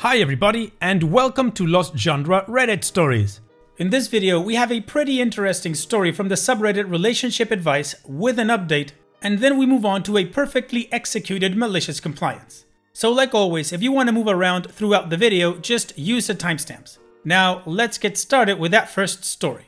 Hi everybody, and welcome to Lost Genre Reddit Stories. In this video, we have a pretty interesting story from the subreddit Relationship Advice with an update, and then we move on to a perfectly executed malicious compliance. So like always, if you want to move around throughout the video, just use the timestamps. Now, let's get started with that first story.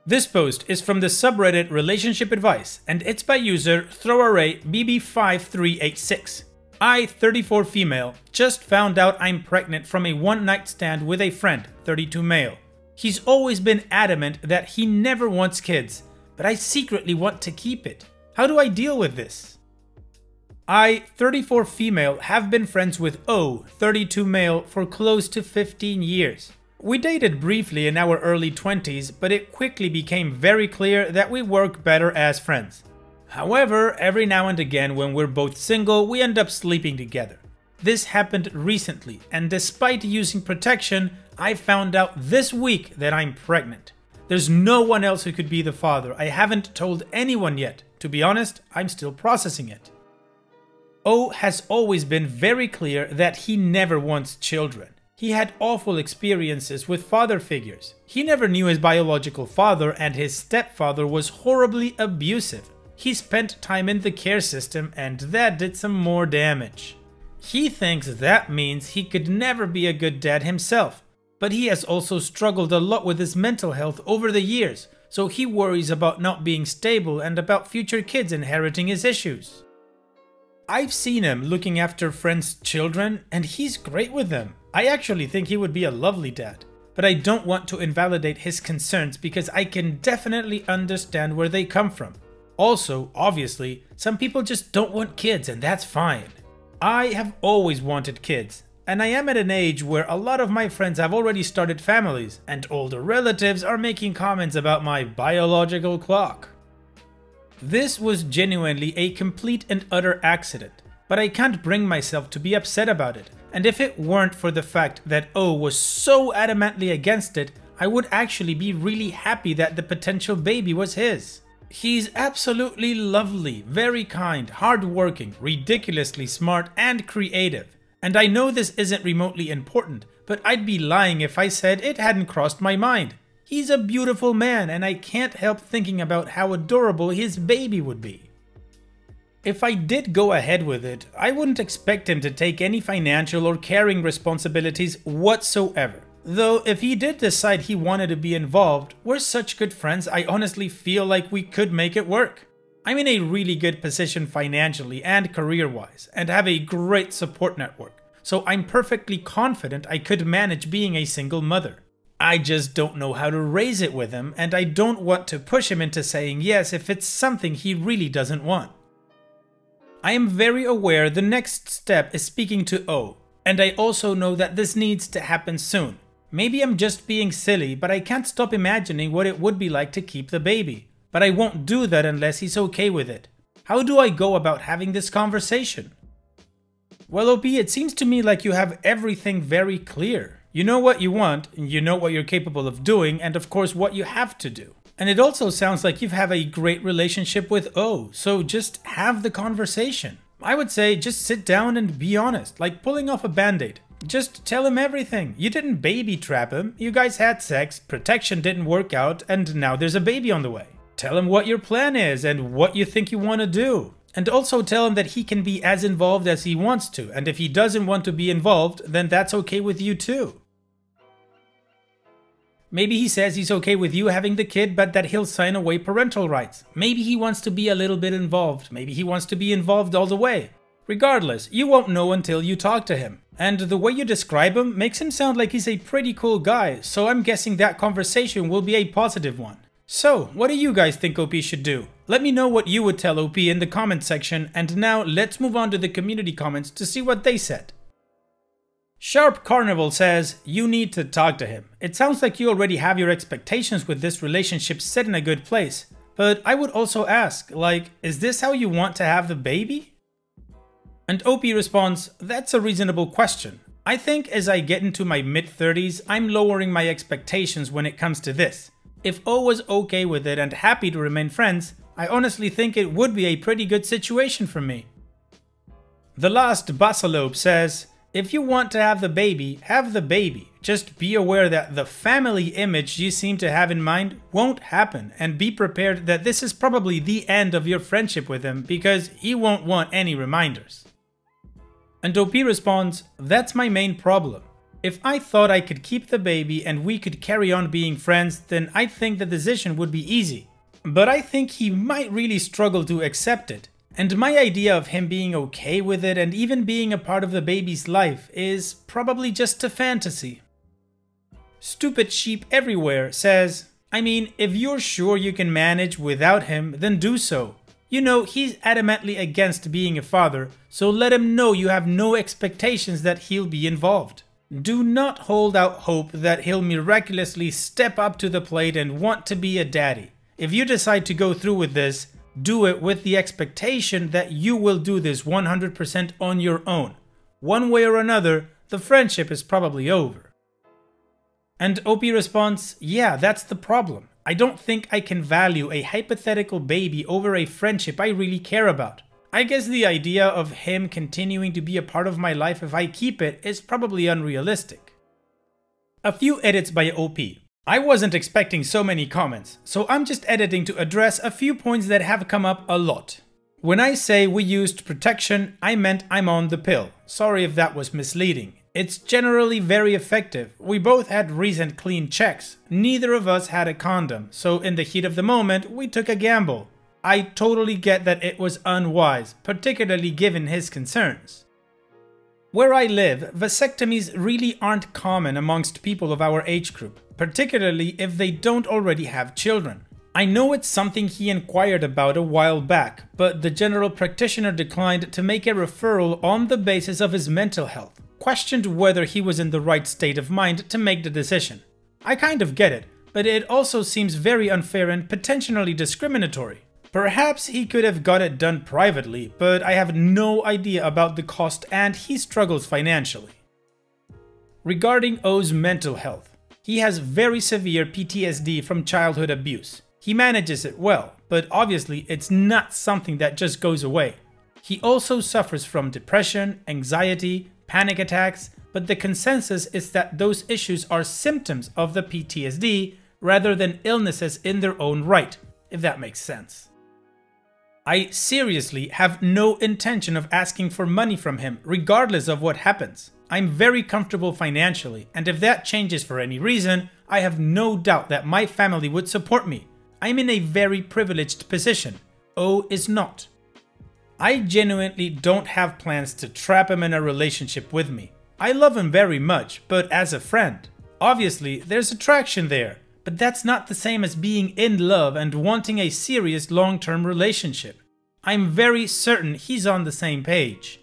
This post is from the subreddit Relationship Advice, and it's by user ThrowArrayBB5386. I, 34 female, just found out I'm pregnant from a one-night stand with a friend, 32 male. He's always been adamant that he never wants kids, but I secretly want to keep it. How do I deal with this? I, 34 female, have been friends with O, 32 male, for close to 15 years. We dated briefly in our early 20s, but it quickly became very clear that we work better as friends. However, every now and again when we're both single, we end up sleeping together. This happened recently, and despite using protection, I found out this week that I'm pregnant. There's no one else who could be the father. I haven't told anyone yet. To be honest, I'm still processing it. O has always been very clear that he never wants children. He had awful experiences with father figures. He never knew his biological father, and his stepfather was horribly abusive. He spent time in the care system, and that did some more damage. He thinks that means he could never be a good dad himself, but he has also struggled a lot with his mental health over the years, so he worries about not being stable and about future kids inheriting his issues. I've seen him looking after friends' children, and he's great with them. I actually think he would be a lovely dad, but I don't want to invalidate his concerns because I can definitely understand where they come from. Also, obviously, some people just don't want kids, and that's fine. I have always wanted kids, and I am at an age where a lot of my friends have already started families, and older relatives are making comments about my biological clock. This was genuinely a complete and utter accident, but I can't bring myself to be upset about it, and if it weren't for the fact that O was so adamantly against it, I would actually be really happy that the potential baby was his. He's absolutely lovely, very kind, hardworking, ridiculously smart, and creative. And I know this isn't remotely important, but I'd be lying if I said it hadn't crossed my mind. He's a beautiful man, and I can't help thinking about how adorable his baby would be. If I did go ahead with it, I wouldn't expect him to take any financial or caring responsibilities whatsoever. Though if he did decide he wanted to be involved, we're such good friends I honestly feel like we could make it work. I'm in a really good position financially and career-wise, and have a great support network, so I'm perfectly confident I could manage being a single mother. I just don't know how to raise it with him, and I don't want to push him into saying yes if it's something he really doesn't want. I am very aware the next step is speaking to O, and I also know that this needs to happen soon. Maybe I'm just being silly, but I can't stop imagining what it would be like to keep the baby. But I won't do that unless he's okay with it. How do I go about having this conversation? Well, OP, it seems to me like you have everything very clear. You know what you want, you know what you're capable of doing, and of course what you have to do. And it also sounds like you have a great relationship with O, so just have the conversation. I would say just sit down and be honest, like pulling off a band-aid. Just tell him everything. You didn't baby trap him, you guys had sex, protection didn't work out, and now there's a baby on the way. Tell him what your plan is and what you think you want to do. And also tell him that he can be as involved as he wants to, and if he doesn't want to be involved, then that's okay with you too. Maybe he says he's okay with you having the kid, but that he'll sign away parental rights. Maybe he wants to be a little bit involved. Maybe he wants to be involved all the way. Regardless, you won't know until you talk to him. And the way you describe him makes him sound like he's a pretty cool guy, so I'm guessing that conversation will be a positive one. So, what do you guys think OP should do? Let me know what you would tell OP in the comment section, and now let's move on to the community comments to see what they said. Sharp Carnival says, you need to talk to him. It sounds like you already have your expectations with this relationship set in a good place. But I would also ask, like, is this how you want to have the baby? And OP responds, that's a reasonable question. I think as I get into my mid-30s, I'm lowering my expectations when it comes to this. If O was okay with it and happy to remain friends, I honestly think it would be a pretty good situation for me. The Last Basalope says, If you want to have the baby, have the baby. Just be aware that the family image you seem to have in mind won't happen, and be prepared that this is probably the end of your friendship with him because he won't want any reminders. And OP responds, "That's my main problem. If I thought I could keep the baby and we could carry on being friends, then I think the decision would be easy. But I think he might really struggle to accept it. And my idea of him being okay with it and even being a part of the baby's life is probably just a fantasy." Stupid Sheep Everywhere says, "I mean, if you're sure you can manage without him, then do so. You know, he's adamantly against being a father, so let him know you have no expectations that he'll be involved. Do not hold out hope that he'll miraculously step up to the plate and want to be a daddy. If you decide to go through with this, do it with the expectation that you will do this 100% on your own. One way or another, the friendship is probably over." And OP responds, "Yeah, that's the problem. I don't think I can value a hypothetical baby over a friendship I really care about. I guess the idea of him continuing to be a part of my life if I keep it is probably unrealistic." A few edits by OP. I wasn't expecting so many comments, so I'm just editing to address a few points that have come up a lot. When I say we used protection, I meant I'm on the pill. Sorry if that was misleading. It's generally very effective. We both had recent clean checks. Neither of us had a condom, so in the heat of the moment, we took a gamble. I totally get that it was unwise, particularly given his concerns. Where I live, vasectomies really aren't common amongst people of our age group, particularly if they don't already have children. I know it's something he inquired about a while back, but the general practitioner declined to make a referral on the basis of his mental health, questioned whether he was in the right state of mind to make the decision. I kind of get it, but it also seems very unfair and potentially discriminatory. Perhaps he could have got it done privately, but I have no idea about the cost and he struggles financially. Regarding O's mental health, he has very severe PTSD from childhood abuse. He manages it well, but obviously it's not something that just goes away. He also suffers from depression, anxiety, panic attacks, but the consensus is that those issues are symptoms of the PTSD rather than illnesses in their own right, if that makes sense. I seriously have no intention of asking for money from him, regardless of what happens. I'm very comfortable financially, and if that changes for any reason, I have no doubt that my family would support me. I'm in a very privileged position. O is not. I genuinely don't have plans to trap him in a relationship with me. I love him very much, but as a friend. Obviously, there's attraction there, but that's not the same as being in love and wanting a serious long-term relationship. I'm very certain he's on the same page.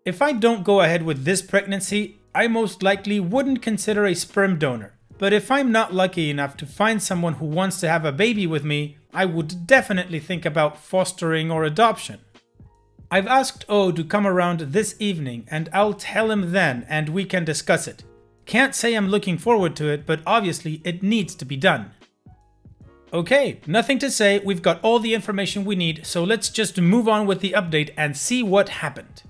If I don't go ahead with this pregnancy, I most likely wouldn't consider a sperm donor. But if I'm not lucky enough to find someone who wants to have a baby with me, I would definitely think about fostering or adoption. I've asked O to come around this evening and I'll tell him then and we can discuss it. Can't say I'm looking forward to it, but obviously it needs to be done. Okay, nothing to say, we've got all the information we need, so let's just move on with the update and see what happened.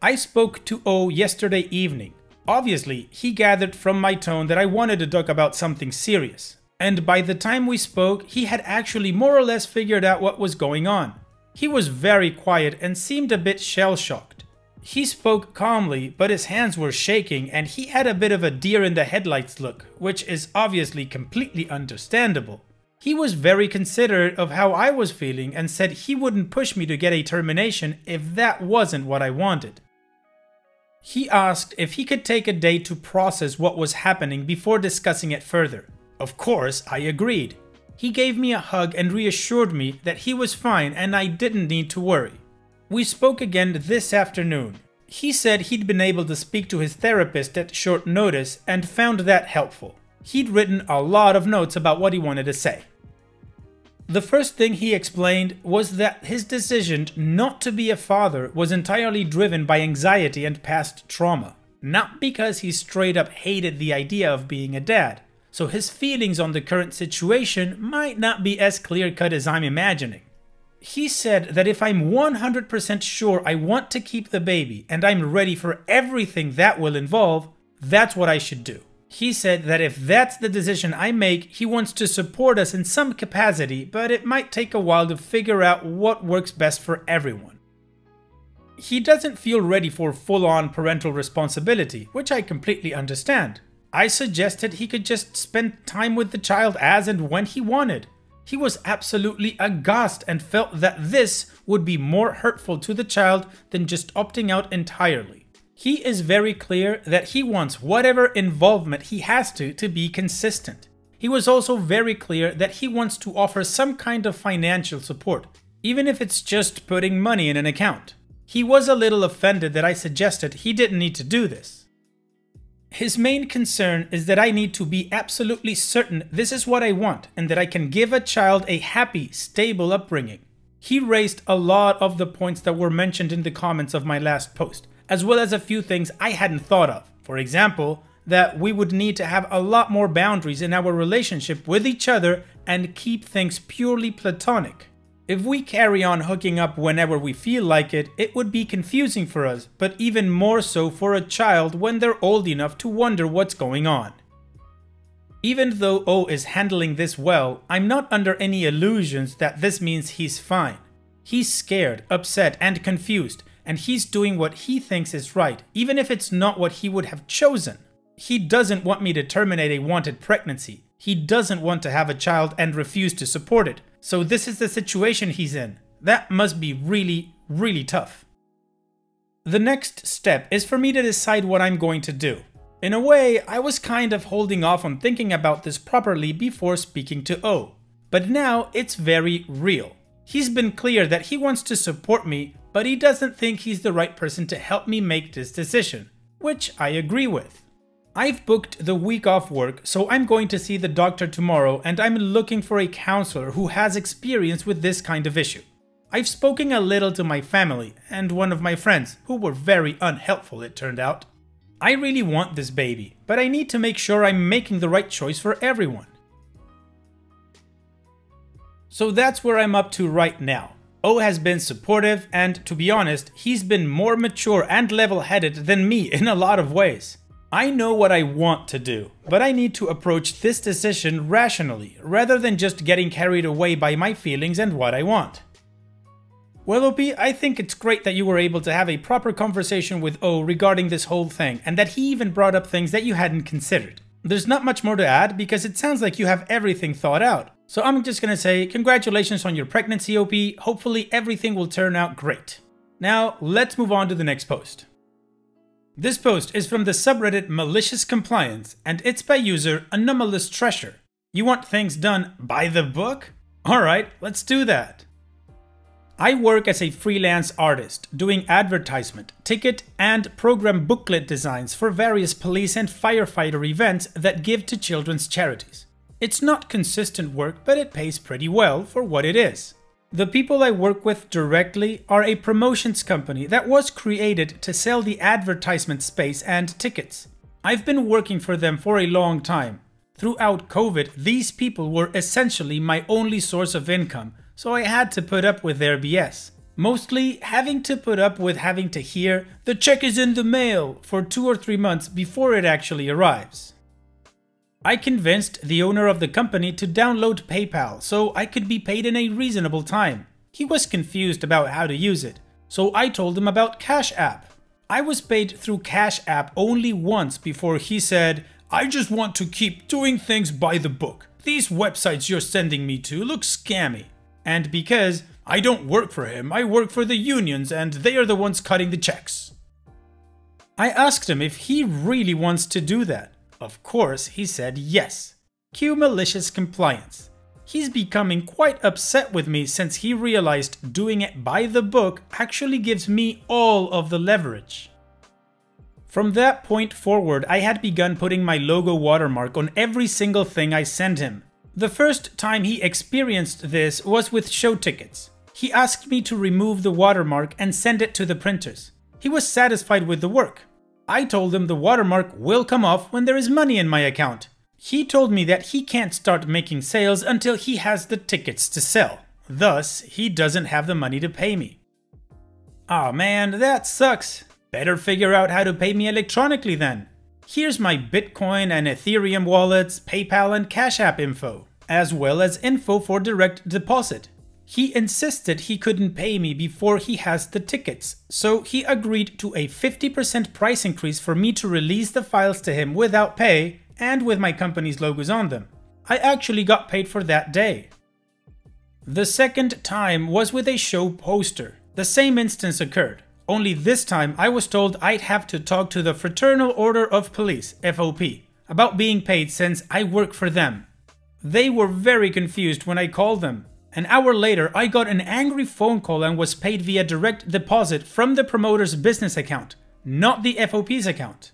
I spoke to O yesterday evening. Obviously, he gathered from my tone that I wanted to talk about something serious. And by the time we spoke, he had actually more or less figured out what was going on. He was very quiet and seemed a bit shell-shocked. He spoke calmly, but his hands were shaking and he had a bit of a deer in the headlights look, which is obviously completely understandable. He was very considerate of how I was feeling and said he wouldn't push me to get a termination if that wasn't what I wanted. He asked if he could take a day to process what was happening before discussing it further. Of course, I agreed. He gave me a hug and reassured me that he was fine and I didn't need to worry. We spoke again this afternoon. He said he'd been able to speak to his therapist at short notice and found that helpful. He'd written a lot of notes about what he wanted to say. The first thing he explained was that his decision not to be a father was entirely driven by anxiety and past trauma, not because he straight up hated the idea of being a dad, so his feelings on the current situation might not be as clear-cut as I'm imagining. He said that if I'm 100% sure I want to keep the baby and I'm ready for everything that will involve, that's what I should do. He said that if that's the decision I make, he wants to support us in some capacity, but it might take a while to figure out what works best for everyone. He doesn't feel ready for full-on parental responsibility, which I completely understand. I suggested he could just spend time with the child as and when he wanted. He was absolutely aghast and felt that this would be more hurtful to the child than just opting out entirely. He is very clear that he wants whatever involvement he has to be consistent. He was also very clear that he wants to offer some kind of financial support, even if it's just putting money in an account. He was a little offended that I suggested he didn't need to do this. His main concern is that I need to be absolutely certain this is what I want and that I can give a child a happy, stable upbringing. He raised a lot of the points that were mentioned in the comments of my last post, as well as a few things I hadn't thought of. For example, that we would need to have a lot more boundaries in our relationship with each other and keep things purely platonic. If we carry on hooking up whenever we feel like it, it would be confusing for us, but even more so for a child when they're old enough to wonder what's going on. Even though O is handling this well, I'm not under any illusions that this means he's fine. He's scared, upset, and confused, and he's doing what he thinks is right, even if it's not what he would have chosen. He doesn't want me to terminate a wanted pregnancy. He doesn't want to have a child and refuse to support it. So this is the situation he's in. That must be really, really tough. The next step is for me to decide what I'm going to do. In a way, I was kind of holding off on thinking about this properly before speaking to O. But now it's very real. He's been clear that he wants to support me, but he doesn't think he's the right person to help me make this decision, which I agree with. I've booked the week off work, so I'm going to see the doctor tomorrow, and I'm looking for a counselor who has experience with this kind of issue. I've spoken a little to my family and one of my friends, who were very unhelpful it turned out. I really want this baby, but I need to make sure I'm making the right choice for everyone. So that's where I'm up to right now. O has been supportive, and to be honest, he's been more mature and level-headed than me in a lot of ways. I know what I want to do, but I need to approach this decision rationally, rather than just getting carried away by my feelings and what I want. Well, OP, I think it's great that you were able to have a proper conversation with O regarding this whole thing, and that he even brought up things that you hadn't considered. There's not much more to add, because it sounds like you have everything thought out. So I'm just gonna say, congratulations on your pregnancy, OP. Hopefully everything will turn out great. Now, let's move on to the next post. This post is from the subreddit Malicious Compliance, and it's by user Anomalous Treasure. You want things done by the book? Alright, let's do that. I work as a freelance artist, doing advertisement, ticket, and program booklet designs for various police and firefighter events that give to children's charities. It's not consistent work, but it pays pretty well for what it is. The people I work with directly are a promotions company that was created to sell the advertisement space and tickets. I've been working for them for a long time. Throughout COVID, these people were essentially my only source of income, so I had to put up with their BS. Mostly having to put up with having to hear, "The check is in the mail," for 2 or 3 months before it actually arrives. I convinced the owner of the company to download PayPal so I could be paid in a reasonable time. He was confused about how to use it, so I told him about Cash App. I was paid through Cash App only once before he said, "I just want to keep doing things by the book. These websites you're sending me to look scammy." And because I don't work for him, I work for the unions and they are the ones cutting the checks. I asked him if he really wants to do that. Of course, he said yes. Cue Malicious Compliance. He's becoming quite upset with me since he realized doing it by the book actually gives me all of the leverage. From that point forward, I had begun putting my logo watermark on every single thing I sent him. The first time he experienced this was with show tickets. He asked me to remove the watermark and send it to the printers. He was satisfied with the work. I told him the watermark will come off when there is money in my account. He told me that he can't start making sales until he has the tickets to sell. Thus, he doesn't have the money to pay me. Aw man, that sucks. Better figure out how to pay me electronically then. Here's my Bitcoin and Ethereum wallets, PayPal and Cash App info, as well as info for direct deposit. He insisted he couldn't pay me before he has the tickets, so he agreed to a 50% price increase for me to release the files to him without pay and with my company's logos on them. I actually got paid for that day. The second time was with a show poster. The same instance occurred, only this time I was told I'd have to talk to the Fraternal Order of Police, FOP, about being paid since I work for them. They were very confused when I called them. An hour later, I got an angry phone call and was paid via direct deposit from the promoter's business account, not the FOP's account.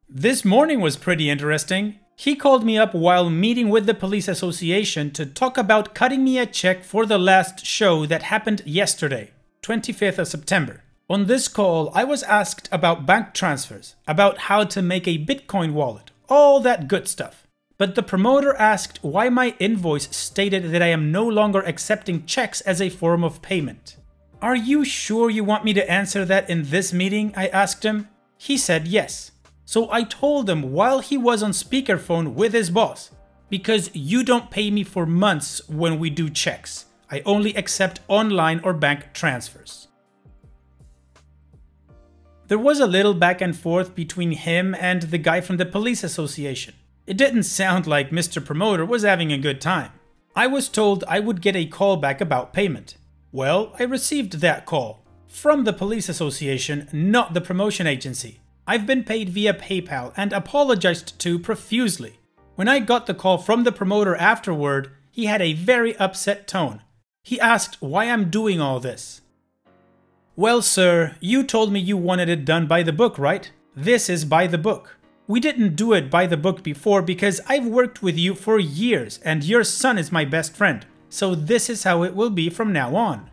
This morning was pretty interesting. He called me up while meeting with the police association to talk about cutting me a check for the last show that happened yesterday, 25th of September. On this call, I was asked about bank transfers, about how to make a Bitcoin wallet, all that good stuff. But the promoter asked why my invoice stated that I am no longer accepting checks as a form of payment. Are you sure you want me to answer that in this meeting? I asked him. He said yes. So I told him while he was on speakerphone with his boss, because you don't pay me for months when we do checks. I only accept online or bank transfers. There was a little back and forth between him and the guy from the police association. It didn't sound like Mr. Promoter was having a good time. I was told I would get a call back about payment. Well, I received that call from the police association, not the promotion agency. I've been paid via PayPal and apologized to profusely. When I got the call from the promoter afterward, he had a very upset tone. He asked why I'm doing all this. Well, sir, you told me you wanted it done by the book, right? This is by the book. We didn't do it by the book before because I've worked with you for years and your son is my best friend. So this is how it will be from now on.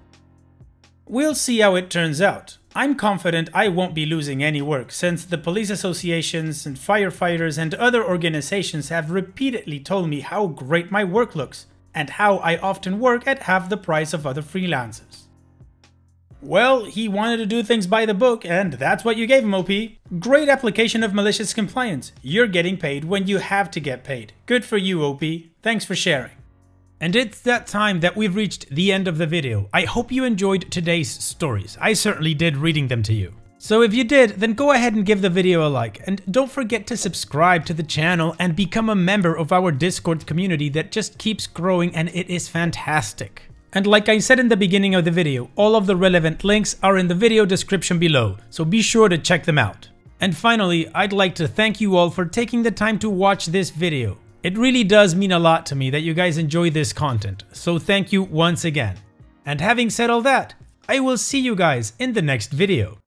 We'll see how it turns out. I'm confident I won't be losing any work since the police associations and firefighters and other organizations have repeatedly told me how great my work looks and how I often work at half the price of other freelancers. Well, he wanted to do things by the book and that's what you gave him, OP. Great application of malicious compliance. You're getting paid when you have to get paid. Good for you, OP. Thanks for sharing. And it's that time that we've reached the end of the video. I hope you enjoyed today's stories. I certainly did reading them to you. So if you did, then go ahead and give the video a like. And don't forget to subscribe to the channel and become a member of our Discord community that just keeps growing and it is fantastic. And like I said in the beginning of the video, all of the relevant links are in the video description below, so be sure to check them out. And finally, I'd like to thank you all for taking the time to watch this video. It really does mean a lot to me that you guys enjoy this content, so thank you once again. And having said all that, I will see you guys in the next video.